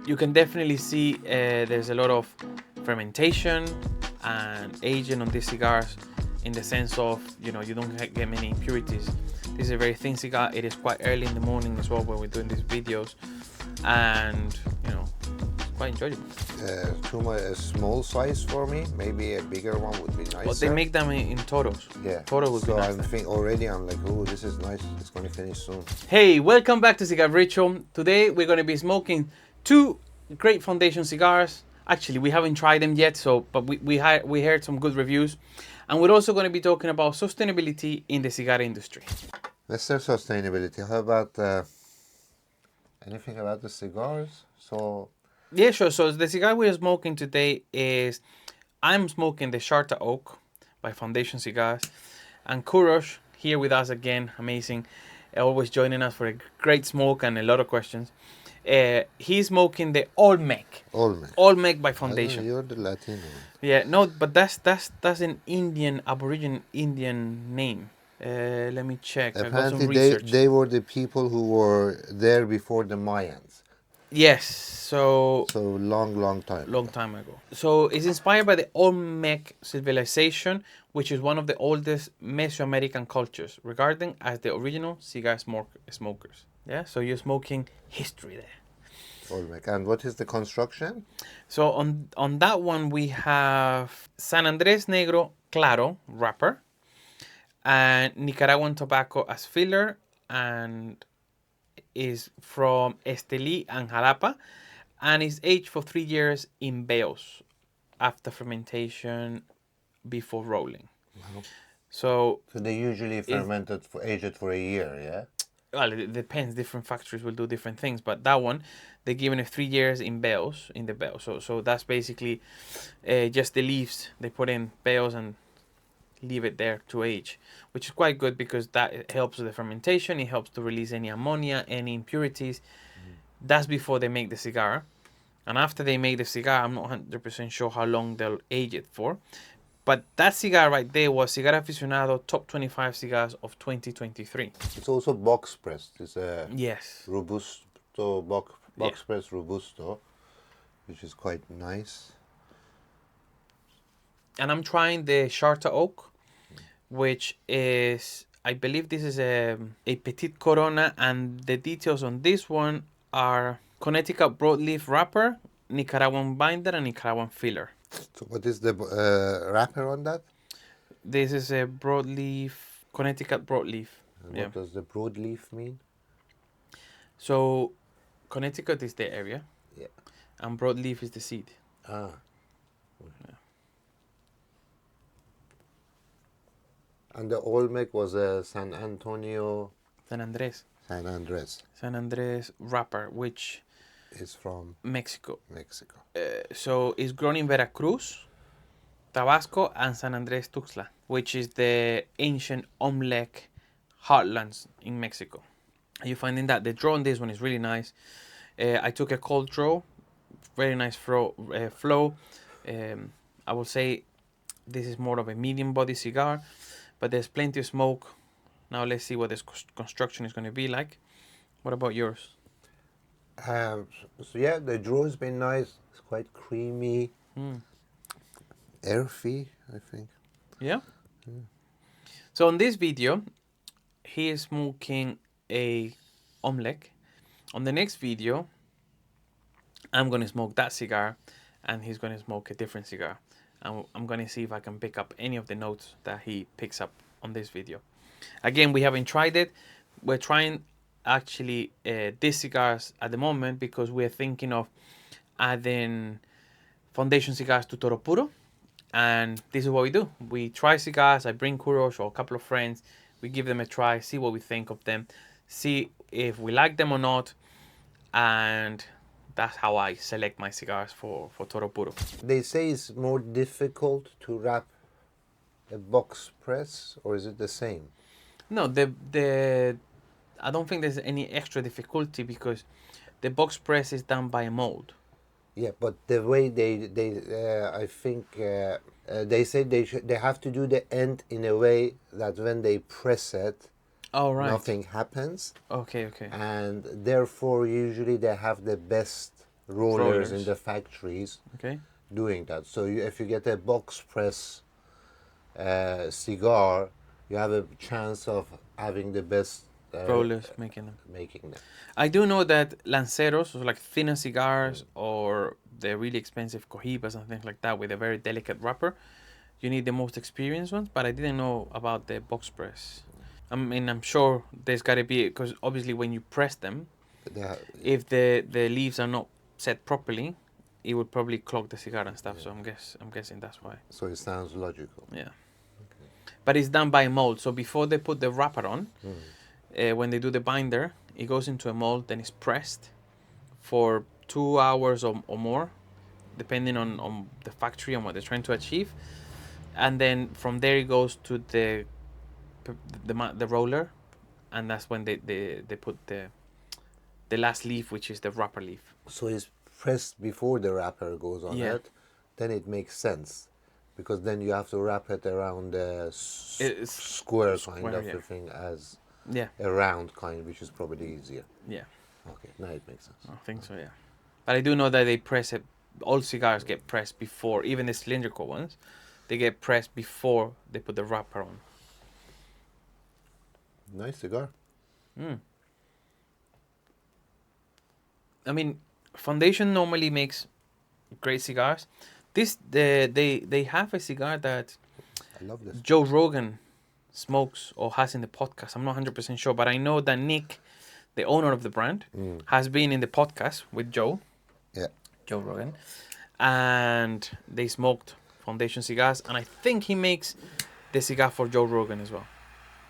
you can definitely see there's a lot of fermentation and aging on these cigars, in the sense of, you know, you don't get many impurities. This is a very thin cigar. It is quite early in the morning as well when we're doing these videos, and you know, it's quite enjoyable. Too much a small size for me. Maybe a bigger one would be nicer. But they make them in toros. Yeah. Toro would be So nice. I'm like, oh, this is nice. It's going to finish soon. Hey, welcome back to Cigar Ritual. Today we're going to be smoking two great foundation cigars. Actually, we haven't tried them yet, but we heard some good reviews, and we're also going to be talking about sustainability in the cigar industry. Mr. Sustainability, how about anything about the cigars? So Yeah, sure. So the cigar we're smoking today is, I'm smoking the Charter Oak by Foundation Cigars, and Kurosh here with us again, amazing, always joining us for a great smoke and a lot of questions. He's smoking the Olmec. Olmec. Olmec by Foundation. You're the Latino. Yeah, no, but that's an Indian, Aboriginal Indian name. Let me check. I got some Apparently, research. they were the people who were there before the Mayans. Yes, so long time. long time ago. So it's inspired by the Olmec civilization, which is one of the oldest Mesoamerican cultures, regarded as the original cigar smokers. Yeah, so you're smoking history there. Olmec. And what is the construction? So on that one we have San Andres Negro Claro wrapper, and Nicaraguan tobacco as filler, and is from Estelí and Jalapa, and is aged for 3 years in bales after fermentation before rolling. Wow. So they usually age it for a year, yeah? Well, it depends. Different factories will do different things, but that one, they're giving it 3 years in bales, in the bale. So that's basically just the leaves. They put in bales and leave it there to age, which is quite good because that helps with the fermentation. It helps to release any ammonia, any impurities. That's before they make the cigar. And after they make the cigar, I'm not 100% sure how long they'll age it for. But that cigar right there was Cigar Aficionado Top 25 Cigars of 2023. It's also box pressed. It's a Yes. Robusto, box pressed Robusto, which is quite nice. And I'm trying the Charter Oak, which is, I believe this is a Petite Corona, and the details on this one are Connecticut broadleaf wrapper, Nicaraguan binder, and Nicaraguan filler. So what is the wrapper on that? This is a broadleaf, Connecticut broadleaf. What does the broadleaf mean? So Connecticut is the area, yeah, and broadleaf is the seed. Ah. Yeah. And the Olmec was a San Andres wrapper, which is from Mexico. Mexico. So it's grown in Veracruz, Tabasco, and San Andres Tuxtla, which is the ancient Olmec heartlands in Mexico. And you're finding that the draw on this one is really nice. I took a cold draw, very nice flow. I will say this is more of a medium body cigar, but there's plenty of smoke. Now let's see what this construction is going to be like. What about yours? So yeah, the draw has been nice. It's quite creamy, earthy, I think. Yeah. So on this video, he is smoking a Olmec. On the next video, I'm going to smoke that cigar, and he's going to smoke a different cigar. And I'm going to see if I can pick up any of the notes that he picks up on this video. Again, we haven't tried it. We're trying actually these cigars at the moment because we're thinking of adding foundation cigars to Toro Puro. And this is what we do. We try cigars. I bring Kurosh or a couple of friends. We give them a try, see what we think of them, see if we like them or not. And that's how I select my cigars for Toro Puro. They say it's more difficult to wrap a box press, or is it the same? No, I don't think there's any extra difficulty because the box press is done by a mold. Yeah, but the way I think they say they have to do the end in a way that when they press it, Oh, right. nothing happens. Okay. And therefore, usually they have the best rollers in the factories Okay. doing that. So if you get a box press cigar, you have a chance of having the best Rollers making them. making them. I do know that lanceros, so like thinner cigars, or the really expensive cohibas and things like that with a very delicate wrapper, you need the most experienced ones. But I didn't know about the box press. I mean, I'm sure there's got to be, because obviously when you press them, if the leaves are not set properly, it would probably clog the cigar and stuff. Yeah. So I'm guessing that's why. So it sounds logical. Yeah. But it's done by mold. So before they put the wrapper on, when they do the binder, it goes into a mold, then it's pressed for 2 hours or more, depending on the factory and what they're trying to achieve. And then from there it goes to the roller, and that's when they put the last leaf, which is the wrapper leaf. So it's pressed before the wrapper goes on Yeah. it, then it makes sense, because then you have to wrap it around the It's square kind square, of yeah. a thing as Yeah, a round kind, which is probably easier. yeah, Okay, now it makes sense. I think so, yeah. But I do know that they press it. All cigars get pressed before, even the cylindrical ones, they get pressed before they put the wrapper on. Nice cigar. I mean, Foundation normally makes great cigars. They have a cigar that I love this. Joe Rogan smokes or has in the podcast. I'm not 100% sure, but I know that Nick, the owner of the brand, has been in the podcast with Joe Yeah. Rogan, and they smoked Foundation cigars, and I think he makes the cigar for Joe Rogan as well.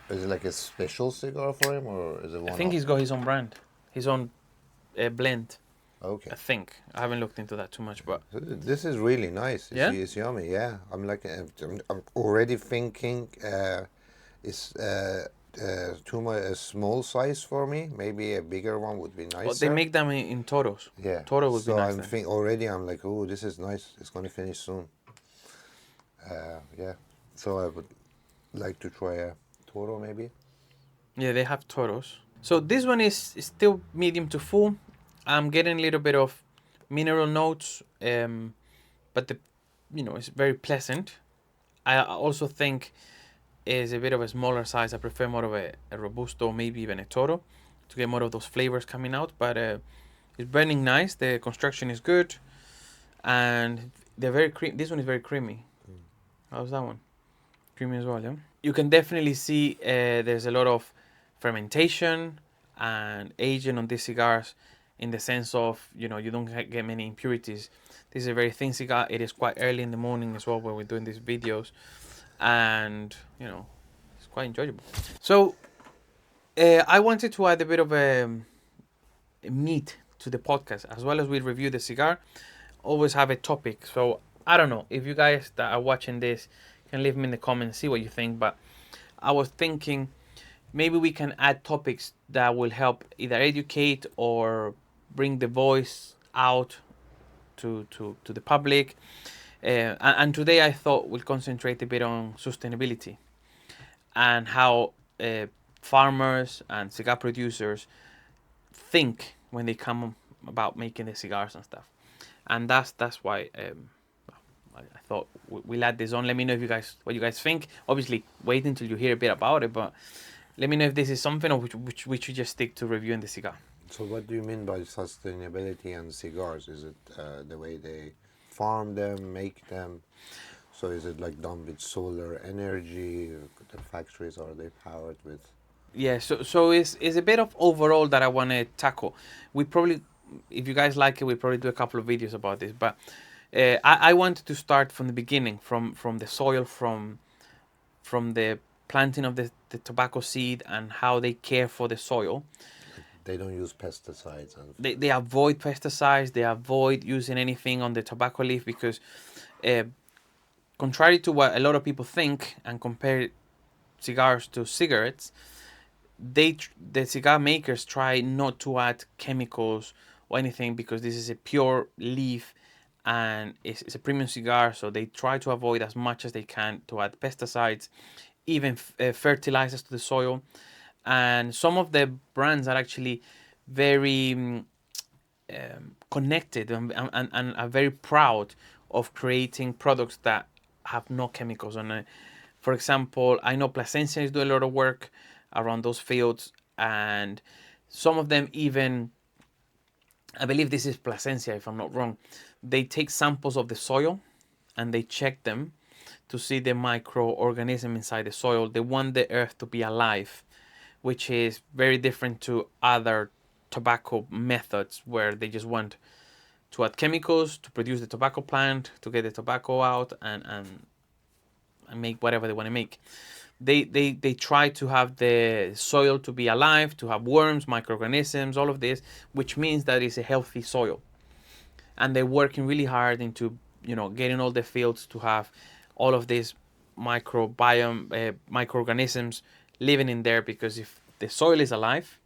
Is it like a special cigar for him, or is it one? I think he's got his own brand, his own blend. Okay. I think I haven't looked into that too much, but This is really nice. Yeah? It's yummy. Yeah, I'm already thinking it's too much a small size for me. Maybe a bigger one would be nicer. they make them in toros. Yeah. Toro would be so nice then. I'm like, oh, this is nice. It's gonna finish soon. Yeah. So I would like to try a Toro maybe. Yeah, they have toros. So this one is still medium to full. I'm getting a little bit of mineral notes, but it's very pleasant. I also think is a bit of a smaller size. I prefer more of a robusto, maybe even a toro, to get more of those flavors coming out. But it's burning nice. The construction is good, and they're very creamy. This one is very creamy. How's that one? Creamy as well, yeah. You can definitely see there's a lot of fermentation and aging on these cigars, in the sense of you don't get many impurities. This is a very thin cigar. It is quite early in the morning as well when we're doing these videos, and it's quite enjoyable. So I wanted to add a bit of a meat to the podcast, as well as we review the cigar. Always have a topic. So I don't know if you guys that are watching this can leave me in the comments, see what you think. But I was thinking maybe we can add topics that will help either educate or bring the voice out to the public. And today I thought we'll concentrate a bit on sustainability and how farmers and cigar producers think when they come about making the cigars and stuff. And that's why I thought we'll add this on. Let me know what you guys think. Obviously, wait until you hear a bit about it, but let me know if this is something or which we should just stick to reviewing the cigar. So what do you mean by sustainability and cigars? Is it the way they farm them, make them? So is it like done with solar energy? The factories, are they powered with? Yeah, so it's a bit of overall that I want to tackle. We probably, if you guys like it, we'll probably do a couple of videos about this. But I wanted to start from the beginning, from the soil, from the planting of the tobacco seed and how they care for the soil. They don't use pesticides. And They avoid pesticides. They avoid using anything on the tobacco leaf because, contrary to what a lot of people think and compare cigars to cigarettes, the cigar makers try not to add chemicals or anything because this is a pure leaf and it's a premium cigar, so they try to avoid as much as they can to add pesticides, even fertilizers to the soil. And some of the brands are actually very connected and are very proud of creating products that have no chemicals on it. For example, I know Plasencia is doing a lot of work around those fields, and some of them even, I believe this is Plasencia if I'm not wrong, they take samples of the soil and they check them to see the microorganism inside the soil. They want the earth to be alive, which is very different to other tobacco methods where they just want to add chemicals to produce the tobacco plant, to get the tobacco out and make whatever they want to make. They try to have the soil to be alive, to have worms, microorganisms, all of this, which means that it's a healthy soil. And they're working really hard into, getting all the fields to have all of these microbiome microorganisms living in there, because if the soil is alive,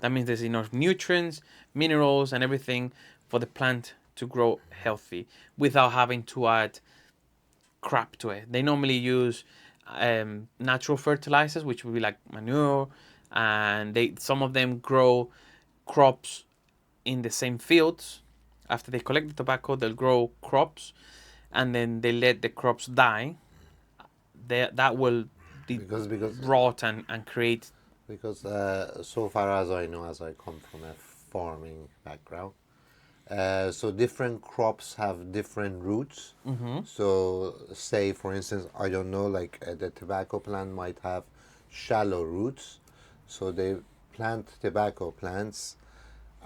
that means there's enough nutrients, minerals, and everything for the plant to grow healthy without having to add crap to it. They normally use natural fertilizers, which would be like manure, and some of them grow crops in the same fields. After they collect the tobacco, they'll grow crops, and then they let the crops die. That will be because rot and create. because so far as I know, as I come from a farming background, so different crops have different roots. So say for instance, I don't know, like the tobacco plant might have shallow roots, so they plant tobacco plants,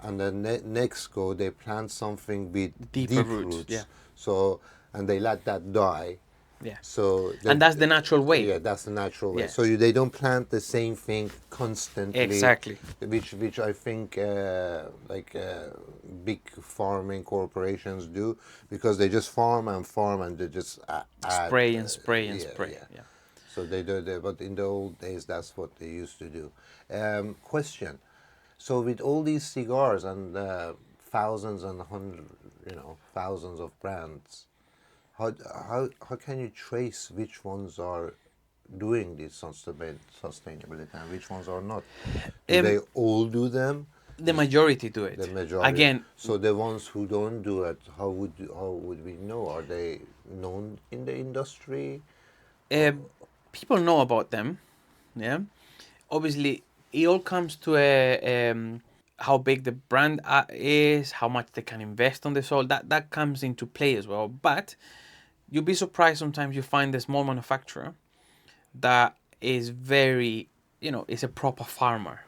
and then next go they plant something with Deeper deep roots, yeah. So and they let that die. Yeah. So And that's the natural way. Yeah, that's the natural way. Yeah. So they don't plant the same thing constantly. Exactly. Which I think big farming corporations do, because they just farm and they just add, Spray and spray and yeah, spray. yeah. Yeah. So they do that, but in the old days, that's what they used to do. Question: so with all these cigars and thousands and thousands of brands, how can you trace which ones are doing this sustainability and which ones are not? Do they all do them? The majority do it. The majority. Again, So the ones who don't do it, how would we know? Are they known in the industry? people know about them. Yeah. Obviously, it all comes to a how big the brand is, how much they can invest on the soil. That comes into play as well. But you'll be surprised sometimes you find a small manufacturer that is very, is a proper farmer.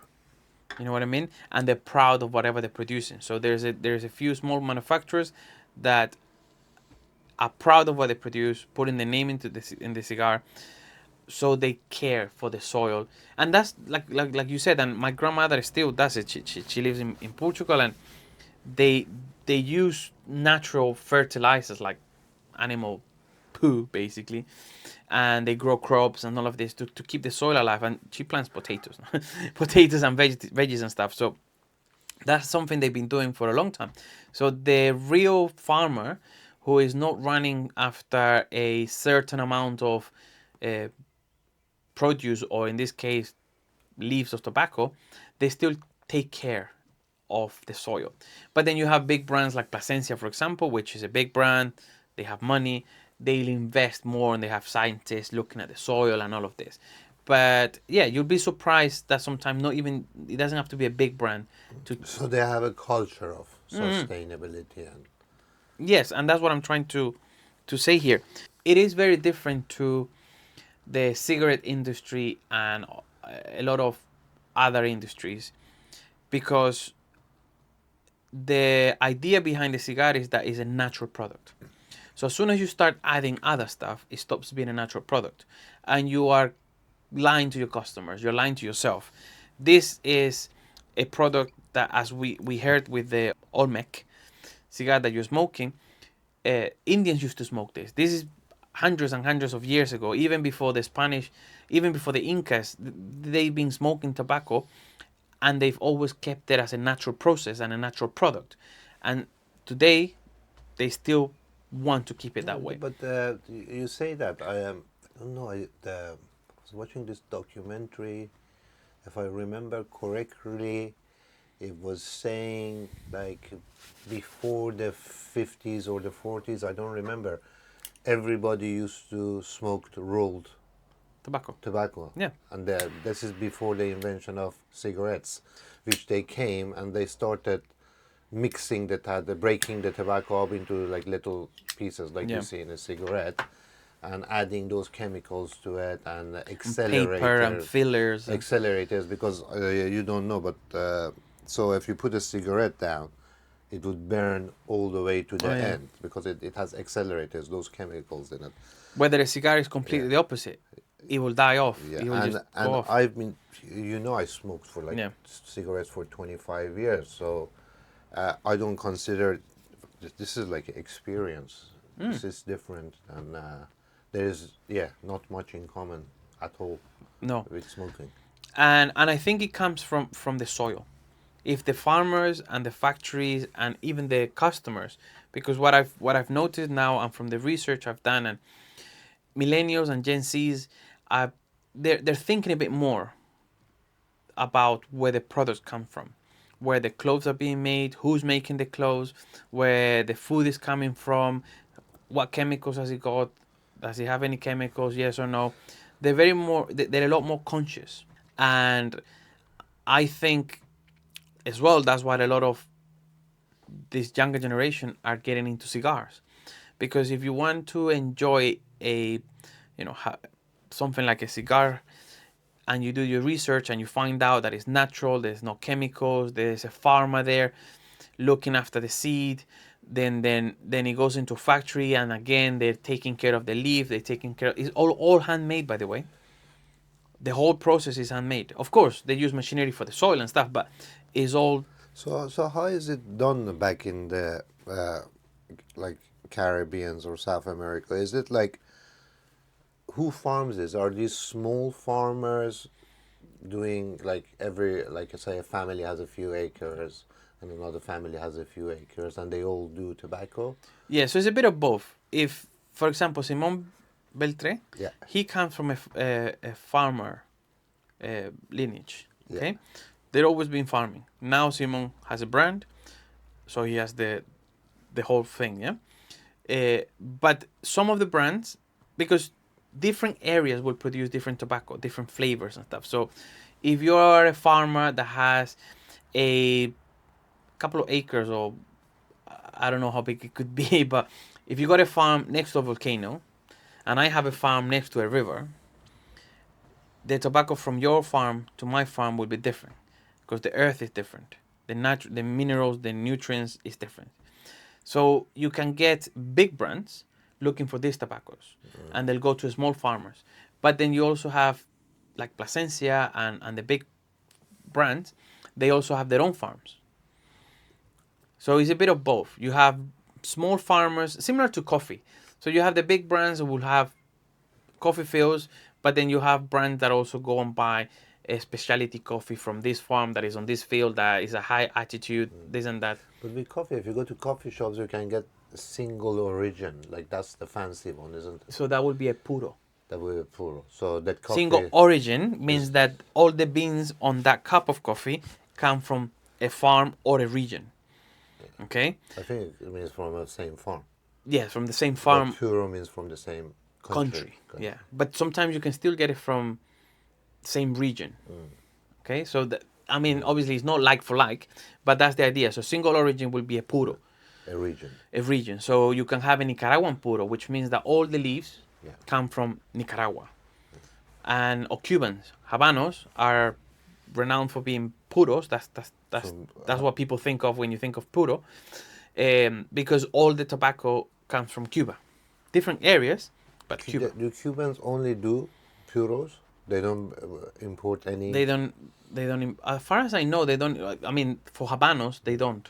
You know what I mean? And they're proud of whatever they're producing. So there's a few small manufacturers that are proud of what they produce, putting the name in the cigar, so they care for the soil. And that's like you said. And my grandmother still does it. She lives in Portugal, and they use natural fertilizers like animal poo basically, and they grow crops and all of this to keep the soil alive. And she plants potatoes potatoes and veggies and stuff. So that's something they've been doing for a long time. So the real farmer who is not running after a certain amount of produce, or in this case leaves of tobacco, they still take care of the soil. But then you have big brands like Plasencia, for example, which is a big brand. They have money, they'll invest more, and they have scientists looking at the soil and all of this. But yeah, you'll be surprised that sometimes not even, it doesn't have to be a big brand to. So they have a culture of sustainability and Yes, and that's what I'm trying to say here. It is very different to the cigarette industry and a lot of other industries, because the idea behind the cigar is that it's a natural product. So as soon as you start adding other stuff, it stops being a natural product, and you are lying to your customers. You're lying to yourself. This is a product that, as we heard with the Olmec cigar that you're smoking, Indians used to smoke this. This is hundreds and hundreds of years ago, even before the Spanish, even before the Incas. They've been smoking tobacco, and they've always kept it as a natural process and a natural product. And today, they still want to keep it that way. But you say that I don't know. I was watching this documentary. If I remember correctly, it was saying like before the 50s or the 40s, I don't remember, everybody used to smoke rolled tobacco. Yeah. And this is before the invention of cigarettes, which they came and they started mixing breaking the tobacco up into like little pieces like Yeah. you see in a cigarette, and adding those chemicals to it and And paper and fillers. accelerators, because you don't know, but so if you put a cigarette down, it would burn all the way to the Oh, yeah. end because it has accelerators, those chemicals in it. Whether a cigar is completely the opposite, it will die off. Yeah, It will just and go off. I've been, I smoked for like Yeah. cigarettes for 25 years, so I don't consider this is like experience. This is different, and there is not much in common at all No. with smoking. And I think it comes from the soil. If the farmers and the factories and even the customers, because what I've noticed now and from the research I've done, and millennials and Gen Zs, they're thinking a bit more about where the products come from, where the clothes are being made, who's making the clothes, where the food is coming from, what chemicals has it got, does it have any chemicals, yes or no. They're a lot more conscious. And I think as well that's why a lot of this younger generation are getting into cigars, because if you want to enjoy a something like a cigar, and you do your research and you find out that it's natural, there's no chemicals, there's a farmer there looking after the seed, then it goes into a factory, and again they're taking care of the leaf, they're taking care of, it's all handmade, by the way. The whole process is handmade. Of course they use machinery for the soil and stuff, but it's all. So how is it done back in the like Caribbeans or South America? Is it like, who farms this? Are these small farmers doing like like say a family has a few acres and another family has a few acres and they all do tobacco? Yeah, so it's a bit of both. If, for example, Simon Beltre, Yeah. he comes from a farmer lineage. Yeah. Okay, they've always been farming. Now Simon has a brand, so he has the whole thing. Yeah, but some of the brands, because different areas will produce different tobacco, different flavors and stuff. So if you are a farmer that has a couple of acres, or I don't know how big it could be, but if you got a farm next to a volcano and I have a farm next to a river, the tobacco from your farm to my farm will be different, because the earth is different, the minerals, the nutrients is different. So you can get big brands looking for these tobaccos, and they'll go to small farmers. But then you also have like Plasencia and the big brands, they also have their own farms. So it's a bit of both. You have small farmers, similar to coffee. So you have the big brands who will have coffee fields, but then you have brands that also go and buy a specialty coffee from this farm that is on this field that is a high altitude, this and that. But with coffee, if you go to coffee shops, you can get a single origin. Like that's the fancy one, isn't it? So that would be a puro. That will be puro. So that coffee. Single origin means that all the beans on that cup of coffee come from a farm or a region. Okay? I think it means from the same farm. Yeah, from the same farm. But puro means from the same country. Yeah, but sometimes you can still get it from same region. Okay, so I mean, obviously it's not like for like, but that's the idea. So single origin will be a puro. A region. A region. So you can have a Nicaraguan puro, which means that all the leaves come from Nicaragua. And or Cubans, Habanos are renowned for being puros. That's what people think of when you think of puro, because all the tobacco comes from Cuba, different areas, but Cuba. Do Cubans only do puros? They don't import any. They don't. As far as I know, they don't. I mean, for Habanos, they don't.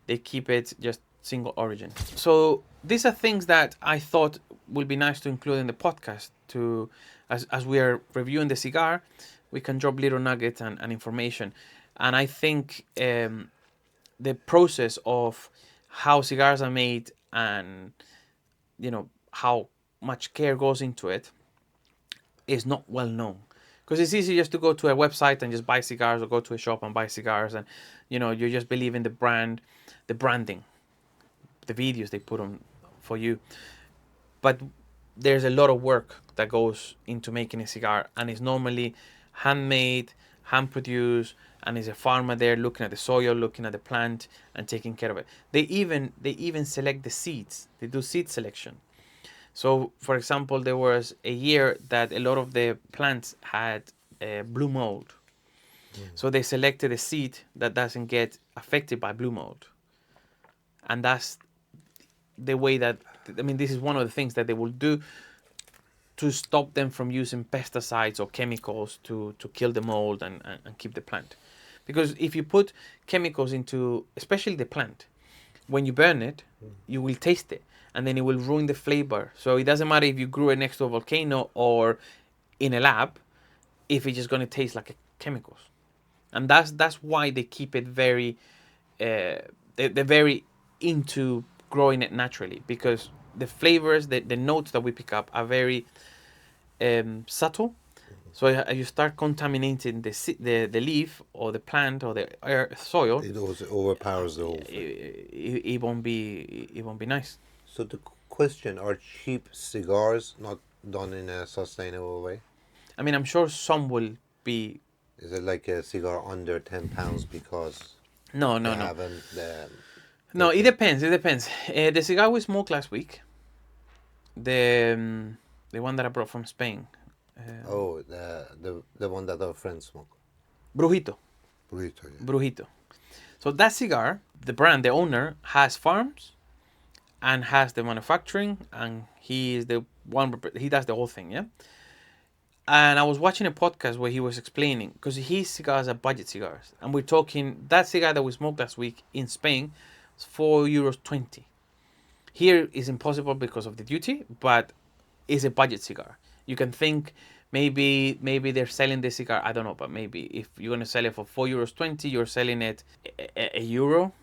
They keep it just single origin. So these are things that I thought would be nice to include in the podcast. As we are reviewing the cigar, we can drop little nuggets and information. And I think the process of how cigars are made and how much care goes into it is not well known. Because it's easy just to go to a website and just buy cigars, or go to a shop and buy cigars, and you just believe in the brand, the branding, the videos they put on for you. But there's a lot of work that goes into making a cigar, and it's normally handmade, hand produced, and there's a farmer there looking at the soil, looking at the plant, and taking care of it. They even select the seeds. They do seed selection. So, for example, there was a year that a lot of the plants had blue mold. So they selected a seed that doesn't get affected by blue mold. And that's the way that, this is one of the things that they will do to stop them from using pesticides or chemicals to kill the mold and keep the plant. Because if you put chemicals into, especially the plant, when you burn it, you will taste it, and then it will ruin the flavor. So it doesn't matter if you grew it next to a volcano or in a lab, if it's just going to taste like chemicals. And that's why they keep it very, they're very into growing it naturally, because the flavors, the notes that we pick up are very subtle. So as you start contaminating the leaf or the plant or the soil, It also overpowers the whole thing. it won't be nice. So the question: are cheap cigars not done in a sustainable way? I'm sure some will be. Is it like a cigar under £10 because No, they no, no. haven't? No, it depends. It depends. The cigar we smoked last week, the one that I brought from Spain, the one that our friends smoke. Brujito. Burrito, yeah. Brujito. So that cigar, the brand, the owner has farms and has the manufacturing, and he is the one. He does the whole thing, yeah. And I was watching a podcast where he was explaining, because his cigars are budget cigars, and we're talking that cigar that we smoked last week in Spain was €4.20. Here is impossible because of the duty, but it's a budget cigar. You can think maybe they're selling the cigar. I don't know, but maybe if you're gonna sell it for €4.20, you're selling it a euro,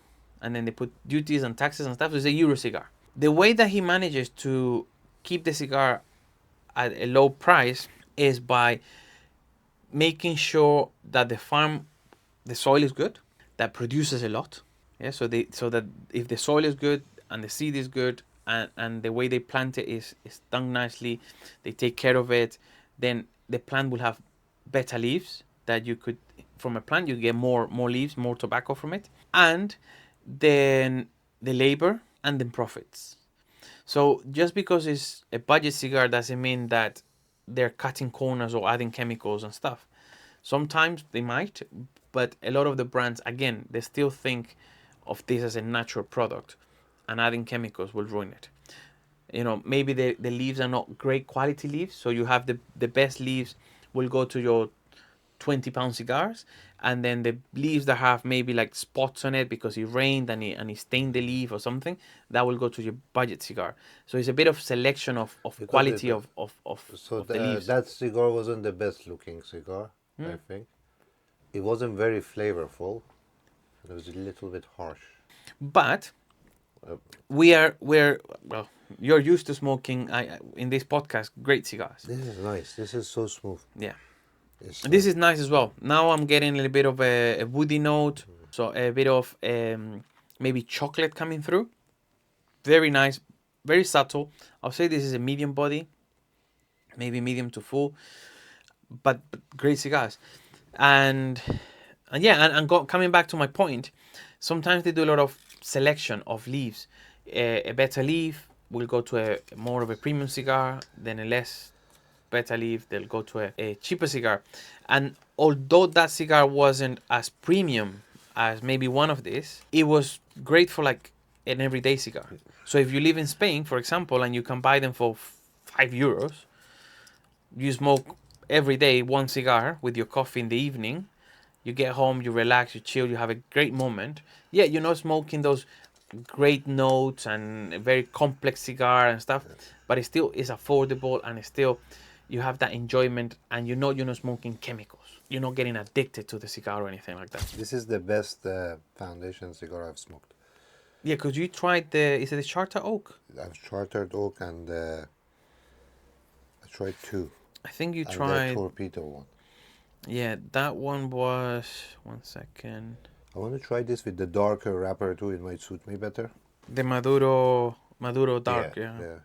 and then they put duties and taxes and stuff. So it's a euro cigar. The way that he manages to keep the cigar at a low price is by making sure that the soil is good, that produces a lot. Yeah, so that if the soil is good and the seed is good, and the way they plant it is done nicely, they take care of it, then the plant will have better leaves. That you could, from a plant, you get more leaves, more tobacco from it, and then the labor and the profits. So just because it's a budget cigar doesn't mean that they're cutting corners or adding chemicals and stuff. Sometimes they might, but a lot of the brands, again, they still think of this as a natural product, and adding chemicals will ruin it. Maybe the leaves are not great quality leaves, so you have the best leaves will go to your £20 cigars, and then the leaves that have maybe like spots on it because it rained and it stained the leaf or something, that will go to your budget cigar. So it's a bit of selection of quality of the leaves. That cigar wasn't the best looking cigar, I think. It wasn't very flavorful. It was a little bit harsh. But we're well, you're used to smoking in this podcast great cigars. This is nice. This is so smooth. Yeah. This is nice as well. Now I'm getting a little bit of a woody note, so a bit of maybe chocolate coming through. Very nice, very subtle. I'll say this is a medium body, maybe medium to full, but great cigars. And coming back to my point, sometimes they do a lot of selection of leaves. A better leaf will go to a more of a premium cigar, then a less better leaf, they'll go to a cheaper cigar. And although that cigar wasn't as premium as maybe one of these, it was great for like an everyday cigar. So if you live in Spain, for example, and you can buy them for €5, you smoke every day one cigar with your coffee in the evening, you get home, you relax, you chill, you have a great moment. Yeah, you're not smoking those great notes and a very complex cigar and stuff, but it still is affordable, and it's still, you have that enjoyment, and you're not smoking chemicals. You're not getting addicted to the cigar or anything like that. This is the best foundation cigar I've smoked. Yeah, because you tried is it the Charter Oak? I've Chartered Oak, and I tried two. I think you and tried the Torpedo one. Yeah, that one was 1 second. I want to try this with the darker wrapper too. It might suit me better. The Maduro Dark, yeah. Yeah.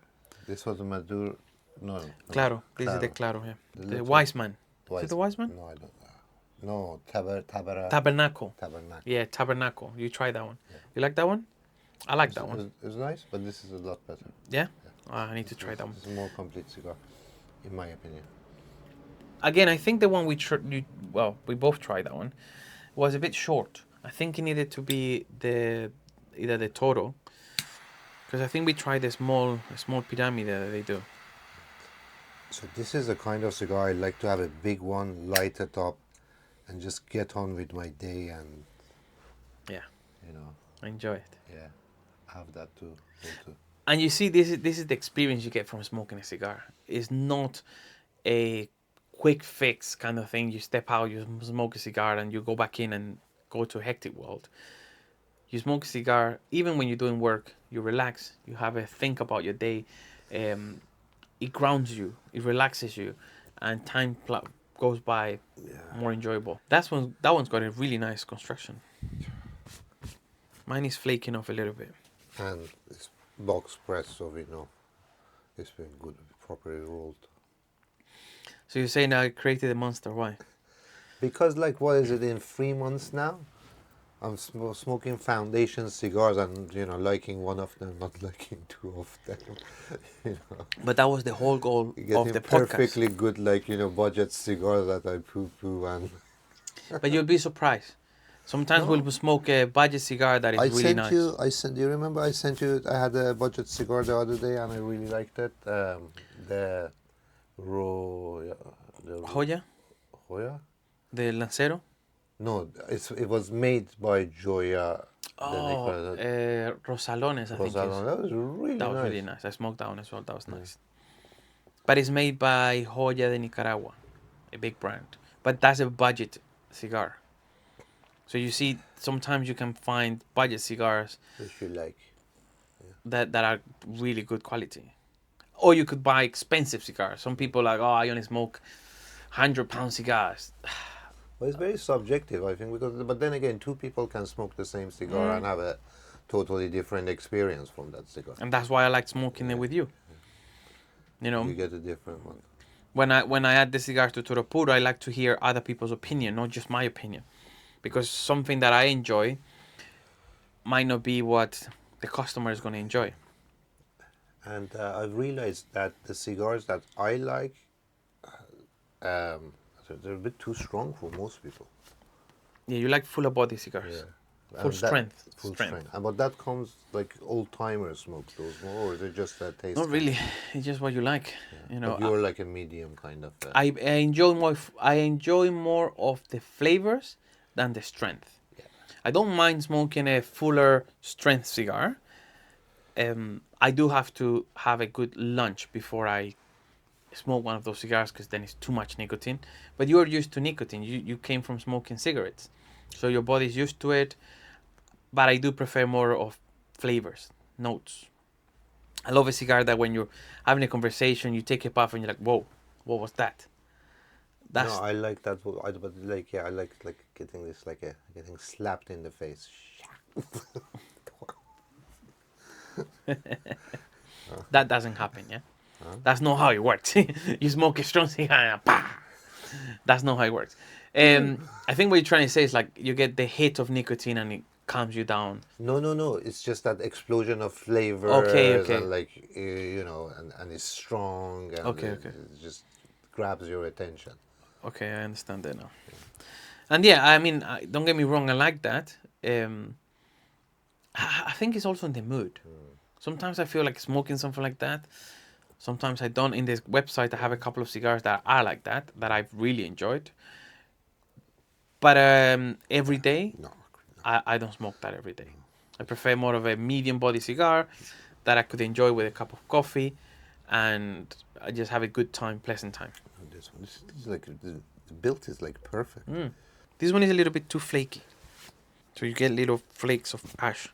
This was a Maduro. No, no, Claro. This is the Claro. Claro, yeah. The The little Wise Man. Is it the Wise Man? No, I don't know. No, Tabernacle. Tabernacle. Yeah, Tabernacle. You try that one. Yeah. You like that one? I like that one. It's nice, but this is a lot better. Yeah? I need to try that one. It's a more complete cigar, in my opinion. Again, I think the one we both tried that one, was a bit short. I think it needed to be either the Toro, because I think we tried a small pyramid that they do. So this is a kind of cigar I like to have a big one, light it up, and just get on with my day and, Yeah, you know, enjoy it. yeah, have that too. And you see, this is the experience you get from smoking a cigar. It's not a quick fix kind of thing. You step out, you smoke a cigar, and you go back in and go to a hectic world. You smoke a cigar, even when you're doing work, you relax. You have a think about your day. It grounds you, it relaxes you, and time goes by more enjoyable. That one's got a really nice construction. Mine is flaking off a little bit. And it's box press, so we know it's been good, properly rolled. So you're saying I created a monster? Why? Because, like, what is it, in 3 months now? I'm smoking foundation cigars and, liking one of them, not liking two of them. But that was the whole goal of the podcast. Perfectly good, budget cigars that I poo-poo and... But you'll be surprised. Sometimes we'll smoke a budget cigar that is really nice. Do you remember I sent you, I had a budget cigar the other day and I really liked it. The Joya? Joya? The Lancero? No, it was made by Joya. Rosalones, I think. Rosalon. That was really That was really nice. I smoked that one as well. That was nice. But it's made by Joya de Nicaragua, a big brand. But that's a budget cigar. So you see, sometimes you can find budget cigars Which you like. that are really good quality. Or you could buy expensive cigars. Some people are like, I only smoke £100 cigars. Well, it's very subjective, I think, but then again, two people can smoke the same cigar and have a totally different experience from that cigar. And that's why I like smoking it with you. You get a different one. When I add the cigars to Toro Puro, I like to hear other people's opinion, not just my opinion. Because something that I enjoy might not be what the customer is going to enjoy. And I've realized that the cigars that I like, they're a bit too strong for most people. Yeah, you like fuller body cigars. Yeah. Full strength. Full strength. But that comes, like, old-timers smoke those more, or is it just a taste? Not really. It's just what you like. Yeah. But you're like a medium kind of... I enjoy more of the flavors than the strength. Yeah. I don't mind smoking a fuller strength cigar. I do have to have a good lunch before I smoke one of those cigars, because then it's too much nicotine. But you're used to nicotine. You came from smoking cigarettes, so your body's used to it. But I do prefer more of flavors, notes. I love a cigar that when you're having a conversation, you take a puff and you're like, whoa, what was that? No, I like that. But I like getting this, getting slapped in the face. That doesn't happen, yeah? That's not how it works. You smoke a strong cigar and bah! That's not how it works. I think what you're trying to say is, like, you get the hit of nicotine and it calms you down. No. It's just that explosion of flavor. Okay. And and it's strong. And Okay. It just grabs your attention. Okay, I understand that now. And yeah, I mean, don't get me wrong, I like that. I think it's also in the mood. Sometimes I feel like smoking something like that. Sometimes I don't. In this website, I have a couple of cigars that are like that I've really enjoyed. But every day, No. I don't smoke that every day. I prefer more of a medium body cigar that I could enjoy with a cup of coffee, and I just have a good time, pleasant time. This one, this is like the build is like perfect. This one is a little bit too flaky, so you get little flakes of ash.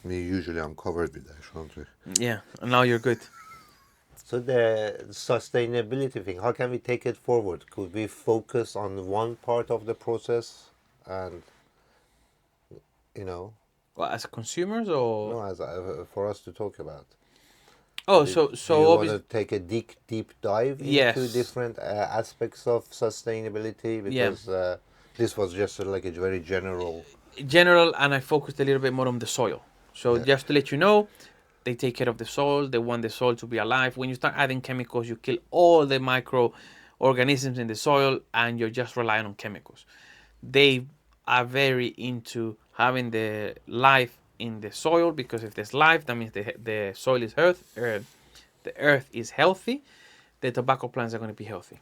Me, usually I'm covered with ash, aren't I? Yeah, and now you're good. So the sustainability thing, how can we take it forward? Could we focus on one part of the process and, you know, Well, as consumers, or no, as for us to talk about? oh, Do you so want to obviously, take a deep dive into yes, different aspects of sustainability? yeah, Because this was just like a very general. general, and I focused a little bit more on the soil. So Yeah. just to let you know, they take care of the soil. They want the soil to be alive. When you start adding chemicals, you kill all the microorganisms in the soil, and you're just relying on chemicals. They are very into having the life in the soil, because if there's life, that means the soil is the earth is healthy. The tobacco plants are going to be healthy.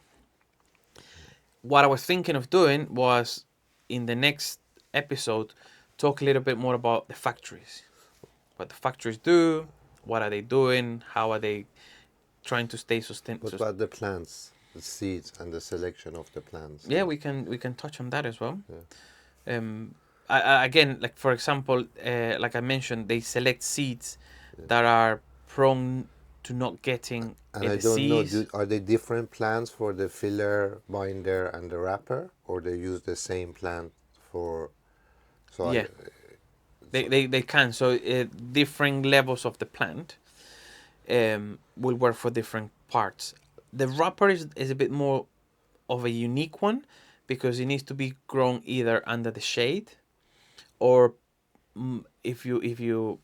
What I was thinking of doing was, in the next episode, talk a little bit more about the factories, what the factories do, what are they doing, how are they trying to stay What sustainable. about the plants, the seeds, and the selection of the plants? Yeah, we can touch on that as well. Yeah. Again, like for example, like I mentioned, they select seeds Yeah. that are prone to not getting And a I don't know, disease. are they different plants for the filler, binder, and the wrapper, or they use the same plant for? So I, Yeah, so they can. So different levels of the plant will work for different parts. The wrapper is a bit more of a unique one, because it needs to be grown either under the shade, or if you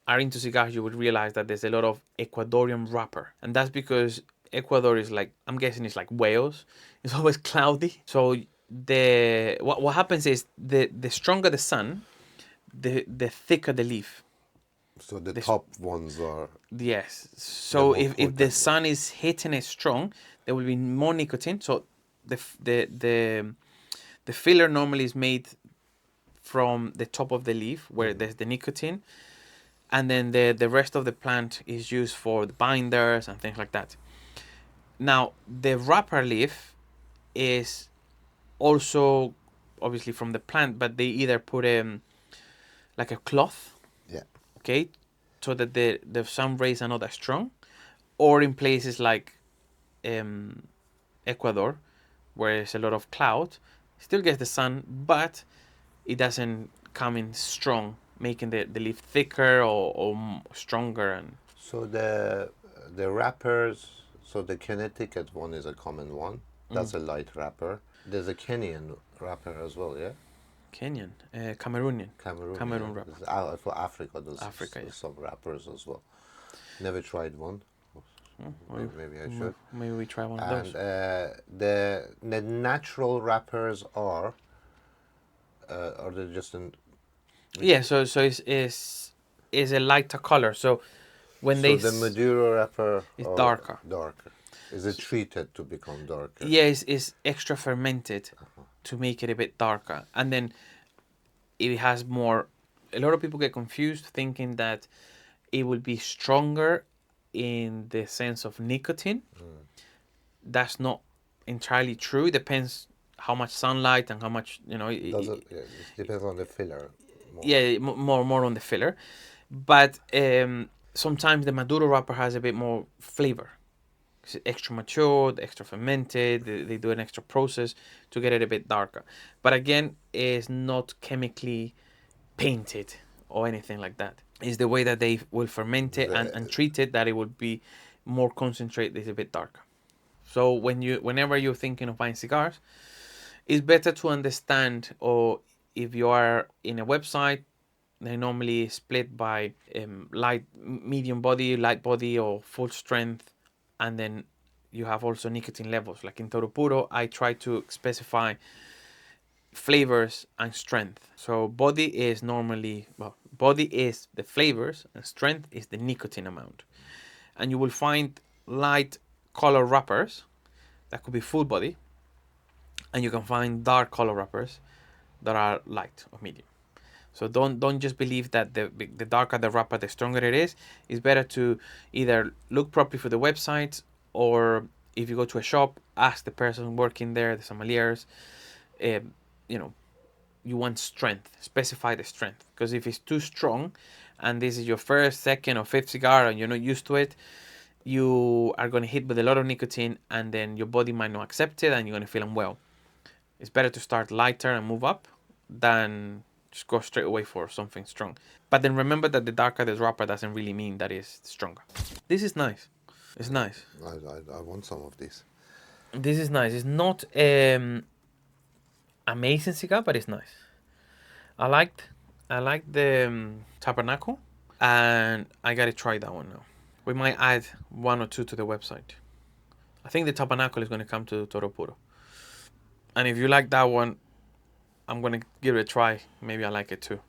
are into cigars, you would realize that there's a lot of Ecuadorian wrapper, and that's because Ecuador is like, I'm guessing it's like Wales. It's always cloudy. So the what happens is, the stronger the sun, the thicker the leaf. so the This top ones are Yes. the So more if the potent ones. sun is hitting it strong, there will be more nicotine. So the f- the filler normally is made from the top of the leaf, where there's the nicotine, and then the rest of the plant is used for the binders and things like that. Now the wrapper leaf is also obviously from the plant, but they either put like a cloth, Yeah. okay, so that the sun rays are not as strong, or in places like um, Ecuador, where there's a lot of cloud, still gets the sun, but it doesn't come in strong, making the leaf thicker or stronger. And So the wrappers, so the Connecticut one is a common one. That's a light wrapper. There's a Kenyan wrapper as well, yeah? Kenyan, Cameroonian, Cameroon, Cameroon yeah. wrapper, For Africa, there's Africa. Yeah. some wrappers as well. Never tried one. Maybe I should. Maybe we try one of And those. the natural wrappers are they just an Yeah, so it's a lighter color. So when so the Maduro wrapper it's are darker. darker. Is it treated to become darker? Yeah, it's extra fermented to make it a bit darker, and then it has more. A lot of people get confused thinking that it will be stronger in the sense of nicotine. That's not entirely true. It depends how much sunlight and how much Does it? Yeah, it depends on the filler more. yeah, more on the filler, but sometimes the Maduro wrapper has a bit more flavor. It's extra matured, extra fermented. They do an extra process to get it a bit darker, but again, it's not chemically painted or anything like that. It's the way that they will ferment it and The, treat it, that it will be more concentrated, it's a bit darker. So whenever you're thinking of buying cigars, it's better to understand, or if you are in a website, they normally split by light, medium body, light body, or full strength, and then you have also nicotine levels. Like in Toro Puro, I try to specify flavors and strength. So body is the flavors, and strength is the nicotine amount. And you will find light color wrappers that could be full body, and you can find dark color wrappers that are light or medium. So don't just believe that the darker the wrapper, the stronger it is. It's better to either look properly for the website, or if you go to a shop, ask the person working there, the sommeliers. Um, you know, you want strength. Specify the strength, because if it's too strong, and this is your first, second, or fifth cigar, and you're not used to it, you are going to hit with a lot of nicotine, and then your body might not accept it, and you're going to feel unwell. It's better to start lighter and move up than just go straight away for something strong. But then remember that the darker the wrapper doesn't really mean that it's stronger. This is nice. It's nice. I want some of these. This is nice. It's not amazing cigar, but it's nice. I liked the Tabernacle, and I gotta try that one now. We might add one or two to the website. I think the Tabernacle is gonna come to Toro Puro, and if you like that one, I'm gonna give it a try. Maybe I like it too.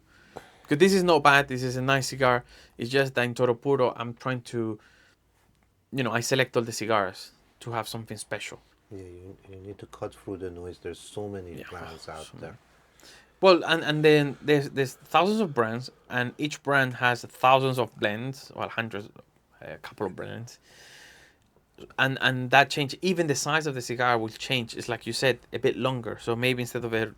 Because this is not bad. This is a nice cigar. It's just that in Toro Puro, I'm trying to, I select all the cigars to have something special. Yeah, you need to cut through the noise. There's so many brands out there. Well, and then there's thousands of brands, and each brand has thousands of blends, well, hundreds, a couple of blends, and that change. Even the size of the cigar will change. It's like you said, a bit longer. So maybe instead of a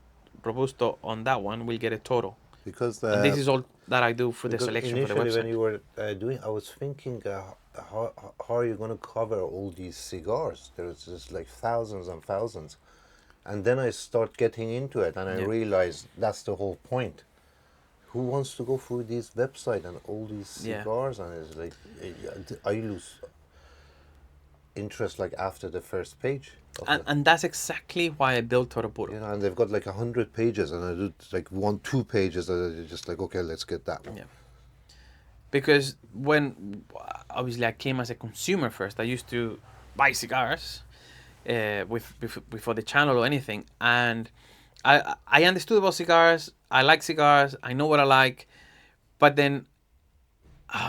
robusto on that one, we'll get a toro. Because And this is all that I do for the selection for the initially, website. when you were doing, I was thinking, how are you going to cover all these cigars? There's just like thousands and thousands. And then I start getting into it, and I realized that's the whole point. Who wants to go through these websites and all these cigars? And it's like, I lose interest like after the first page. And that's exactly why I built Toro Puro. And they've got like 100 pages, and I do like 2 pages, and you're just like, okay, let's get that one. Yeah. Because when, obviously, I came as a consumer first, I used to buy cigars before the channel or anything, and I understood about cigars. I like cigars. I know what I like, but then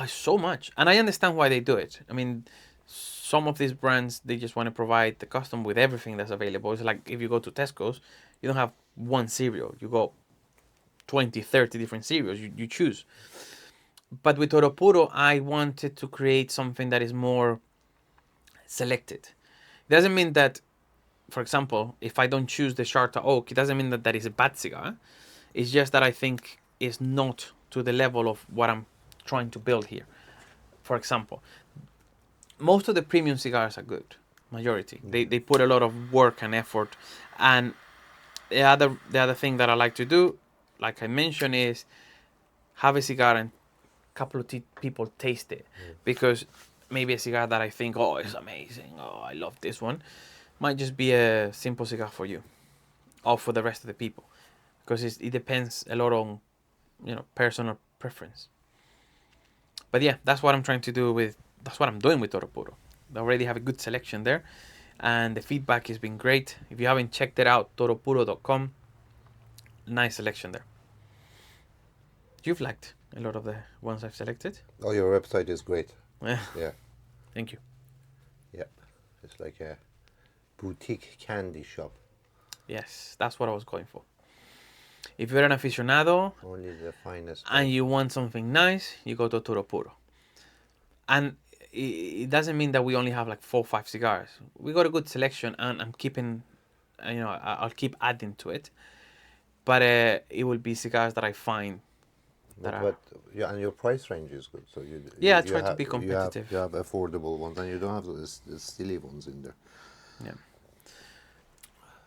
so much, and I understand why they do it. I mean, some of these brands, they just want to provide the customer with everything that's available. It's like if you go to Tesco's, you don't have one cereal. You go 20, 30 different cereals. You choose. But with Toro Puro, I wanted to create something that is more selected. It doesn't mean that, for example, if I don't choose the Charter Oak, it doesn't mean that that is a bad cigar. It's just that I think it's not to the level of what I'm trying to build here. For example, most of the premium cigars are good, majority. They put a lot of work and effort. And the other thing that I like to do, like I mentioned, is have a cigar and a couple of people taste it. Because maybe a cigar that I think, oh, it's amazing, oh, I love this one, might just be a simple cigar for you or for the rest of the people. Because it depends a lot on, personal preference. But yeah, that's what I'm trying to do that's what I'm doing with Toro Puro. I already have a good selection there, and the feedback has been great. If you haven't checked it out, toropuro.com, nice selection there. You've liked a lot of the ones I've selected. Oh, your website is great. Yeah. Yeah. Thank you. Yeah. It's like a boutique candy shop. Yes, that's what I was going for. If you're an aficionado, only the finest, and you want something nice, you go to Toro Puro. And it doesn't mean that we only have like 4 or 5 cigars. We got a good selection, and I'm keeping, I'll keep adding to it. But it will be cigars that I find but and your price range is good. So I try to be competitive. You have affordable ones, and you don't have the silly ones in there. Yeah.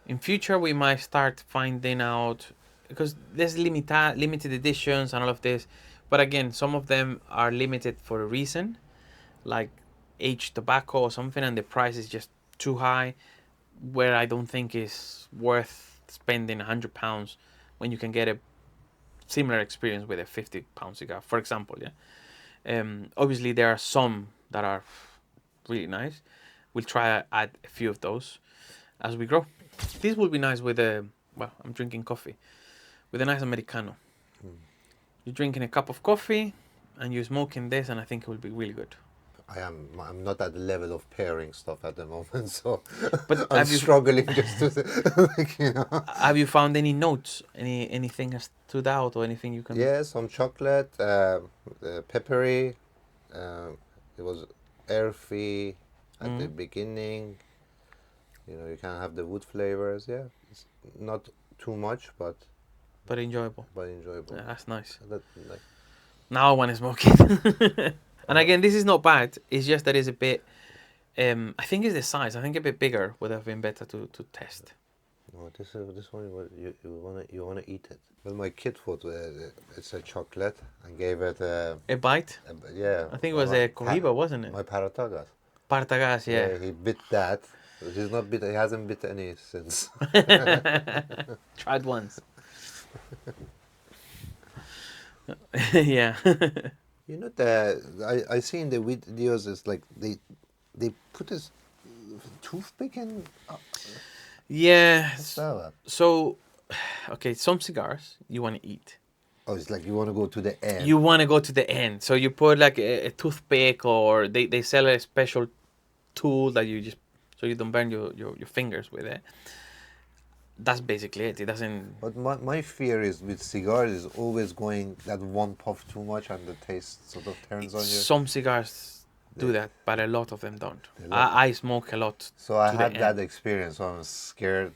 In future, we might start finding out, because there's limited editions and all of this. But again, some of them are limited for a reason, like aged tobacco or something, and the price is just too high, where I don't think is worth spending £100 when you can get a similar experience with a £50 cigar, for example. Yeah. Obviously, there are some that are really nice. We'll try to add a few of those as we grow. This will be nice with I'm drinking coffee, with a nice Americano. You're drinking a cup of coffee and you're smoking this, and I think it will be really good. I'm not at the level of pairing stuff at the moment, so but I'm struggling just to, Have you found any notes, anything that stood out, or anything you can? Yeah, some chocolate, peppery. It was earthy at the beginning. You can have the wood flavors. Yeah, it's not too much, but enjoyable. Yeah, that's nice. Like, Now I want to smoke it. And again, this is not bad. It's just that it's a bit. I think it's the size. I think a bit bigger would have been better to test. No, this one you wanna eat it. Well, my kid thought it's a chocolate and gave it A bite. yeah. I think it was a Cohiba, wasn't it? My Paratagas. Partagas, yeah. Yeah, he bit that. He's not bit. He hasn't bit any since. Tried once. Yeah. You know I see in the videos it's like they put this toothpick in. Yeah. Salad. So, okay, some cigars you want to eat. Oh, it's like you want to go to the end. You want to go to the end. So you put like a toothpick, or they sell a special tool that you just, so you don't burn your fingers with it. That's basically it. It doesn't. But my fear is with cigars is always going that one puff too much and the taste sort of turns on you. Some cigars do that, but a lot of them don't. They don't. I smoke a lot. So I to the had that end. experience, so I'm scared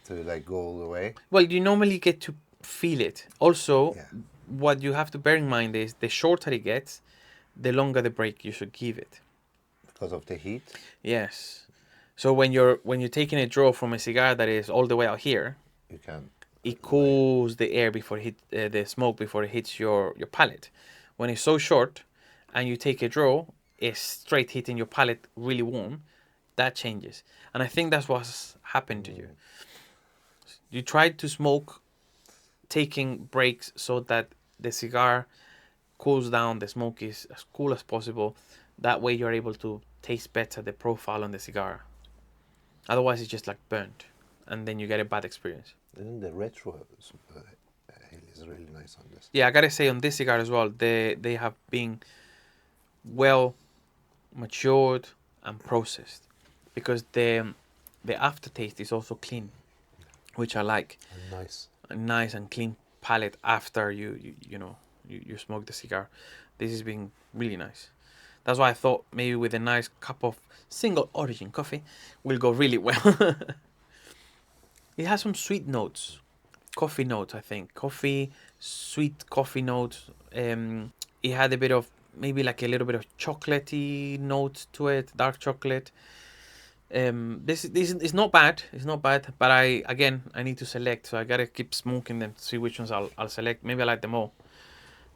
to like go all the way. Well, you normally get to feel it. Also, Yeah. what you have to bear in mind is the shorter it gets, the longer the break you should give it. Because of the heat. Yes. So when you're taking a draw from a cigar that is all the way out here, You can. it cools the air before it hit the smoke before it hits your palate. When it's so short, and you take a draw, it's straight hitting your palate really warm. That changes, and I think that's what's happened to you. You tried to smoke, taking breaks so that the cigar cools down. The smoke is as cool as possible. That way, you're able to taste better the profile on the cigar. Otherwise, it's just like burnt, and then you get a bad experience. Isn't the retro is really nice on this? Yeah, I gotta say on this cigar as well, they have been well matured and processed, because the aftertaste is also clean, which I like. And nice. A nice and clean palate after you smoke the cigar. This has been really nice. That's why I thought maybe with a nice cup of single origin coffee will go really well. It has some sweet notes, coffee notes, I think. Sweet coffee notes. It had a bit of, maybe like a little bit of chocolatey notes to it, dark chocolate. This is not bad. It's not bad, but I need to select, so I gotta keep smoking them to see which ones I'll select. Maybe I like them all.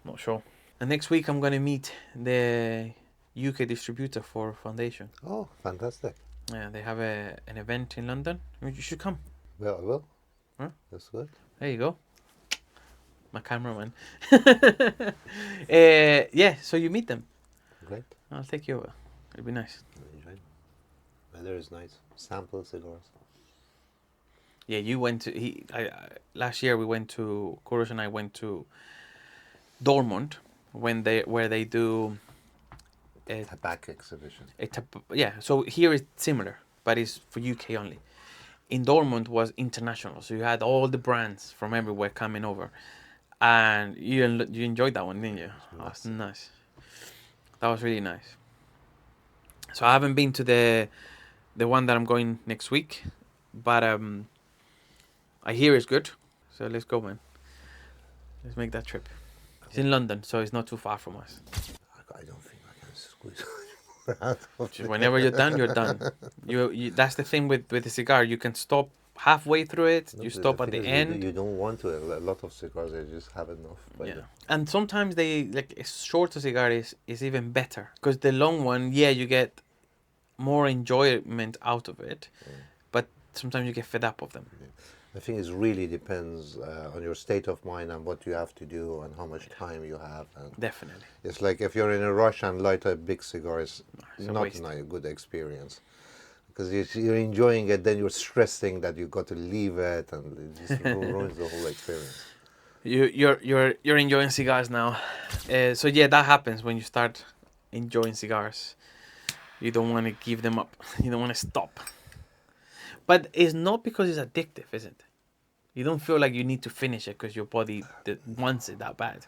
Not sure. And next week I'm gonna meet the UK distributor for Foundation. Oh, fantastic. Yeah, they have an event in London. You should come. Well, I will. Huh? That's good. There you go. My cameraman. Yeah, so you meet them. Great. I'll take you over. It'll be nice. Enjoy. Weather is nice. Sample cigars. Yeah, you went to last year we went to Kuros and I went to Dortmund where they do Tobacco exhibition. yeah. So here it's similar, but it's for UK only. In Dortmund was international, so you had all the brands from everywhere coming over, and you enjoyed that one, didn't you? Oh, that's nice. That was really nice. So I haven't been to the one that I'm going next week, but I hear it's good. So let's go, man. Let's make that trip. It's in London, so it's not too far from us. I don't think I can squeeze more out of it. Whenever you're done, you're done. You that's the thing with the cigar. You can stop halfway through it. No, You but stop at thing the is, end. You don't want to. A lot of cigars, they just have enough. Yeah. And sometimes they like a shorter cigar is even better, because the long one, yeah, you get more enjoyment out of it, but sometimes you get fed up of them. Yeah. I think it really depends on your state of mind and what you have to do and how much time you have. And Definitely. it's like if you're in a rush and light a big cigar, it's a not waste. a good experience. Because you're enjoying it, then you're stressing that you've got to leave it, and it just ruins the whole experience. You're enjoying cigars now, so yeah, that happens when you start enjoying cigars. You don't want to give them up. You don't want to stop. But it's not because it's addictive, is it? You don't feel like you need to finish it because your body wants it that bad.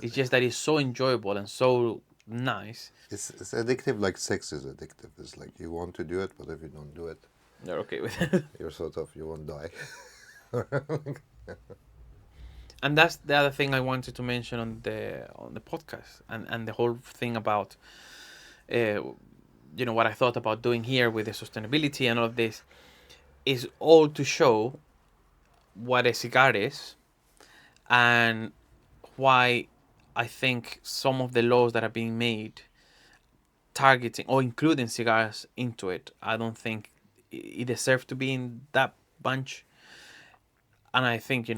It's just that it's so enjoyable and so nice. It's addictive, like sex is addictive. It's like you want to do it, but if you don't do it, You're okay with it. you're sort of, you won't die. And that's the other thing I wanted to mention on the podcast, and the whole thing about what I thought about doing here with the sustainability and all of this is all to show what a cigar is and why I think some of the laws that are being made targeting or including cigars into it, I don't think it deserves to be in that bunch. And I think,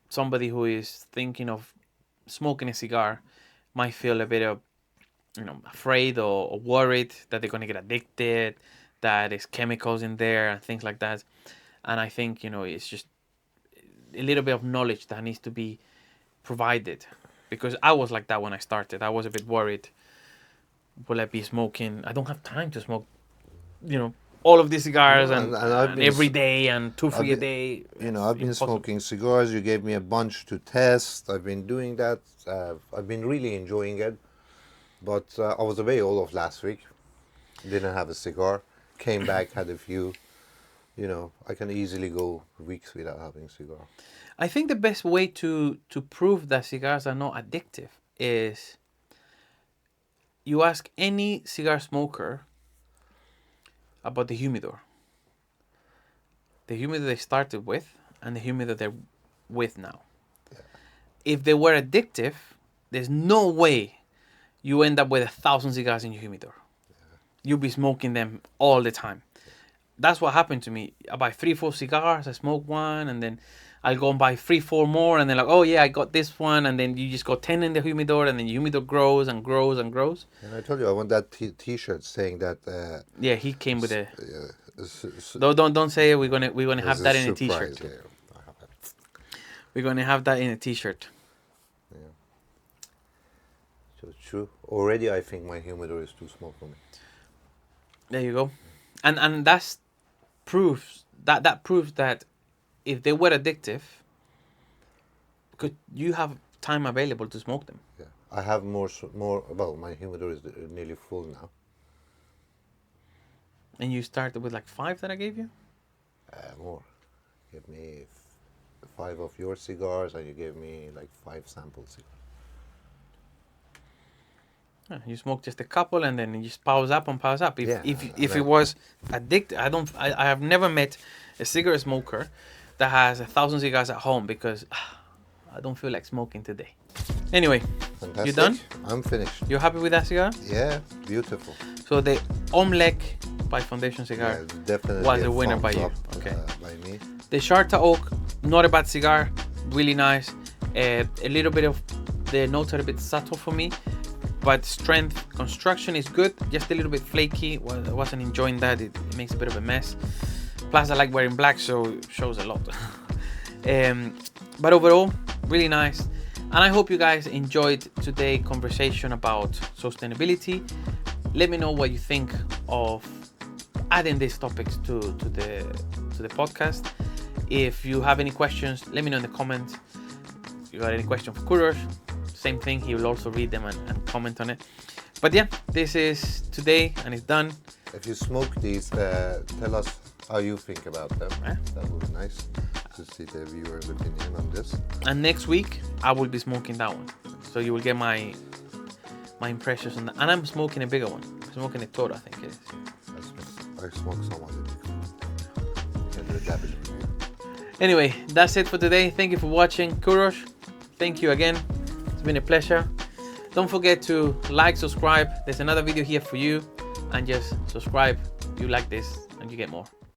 somebody who is thinking of smoking a cigar might feel a bit of, afraid or worried that they're going to get addicted, that there's chemicals in there and things like that. And I think, it's just a little bit of knowledge that needs to be provided, because I was like that when I started. I was a bit worried. Will I be smoking? I don't have time to smoke, all of these cigars and every day and 2-3 a day. I've been smoking cigars. You gave me a bunch to test. I've been doing that. I've been really enjoying it. But I was away all of last week. Didn't have a cigar. Came back, had a few. I can easily go weeks without having a cigar. I think the best way to prove that cigars are not addictive is you ask any cigar smoker about the humidor. The humidor they started with and the humidor they're with now. Yeah. If they were addictive, there's no way you end up with 1,000 cigars in your humidor. Yeah. You'll be smoking them all the time. That's what happened to me. I buy 3-4 cigars, I smoke one, and then I'll go and buy 3-4 more, and then like, oh yeah, I got this one, and then you just got 10 in the humidor, and then the humidor grows and grows and grows. And I told you I want that T-shirt saying that. Yeah, he came with a. Don't say it. We're gonna have that in a T-shirt. Yeah. We're gonna have that in a T-shirt. Yeah. So true. Already, I think my humidor is too small for me. There you go, and that's proves that if they were addictive, could you have time available to smoke them? Yeah, I have more. Well, my humidor is nearly full now. And you started with like 5 that I gave you? More. You gave me 5 of your cigars, and you gave me like 5 sample cigars. You smoke just a couple, and then you just pause up. If it was addictive, I have never met a cigarette smoker that has 1,000 cigars at home because I don't feel like smoking today. Anyway, fantastic. You done? I'm finished. You happy with that cigar? Yeah, beautiful. So the Olmec by Foundation Cigar was a winner by you. Okay. By me. The Charter Oak, not a bad cigar, really nice. A little bit of the notes are a bit subtle for me, but strength, construction is good. Just a little bit flaky. Well, I wasn't enjoying that. It makes a bit of a mess. Plus, I like wearing black, so it shows a lot. But overall, really nice. And I hope you guys enjoyed today's conversation about sustainability. Let me know what you think of adding these topics to the podcast. If you have any questions, let me know in the comments. If you got any question for Kurosh, same thing. He will also read them and comment on it. But yeah, this is today and it's done. If you smoke these, tell us how you think about them. That would be nice to see the viewers' opinion on this. And next week, I will be smoking that one. So you will get my impressions on that. And I'm smoking a bigger one. I'm smoking a Toro, I think it is. I smoked someone. Anyway, that's it for today. Thank you for watching. Kurosh, thank you again. It's been a pleasure. Don't forget to like, subscribe. There's another video here for you. And just subscribe if you like this and you get more.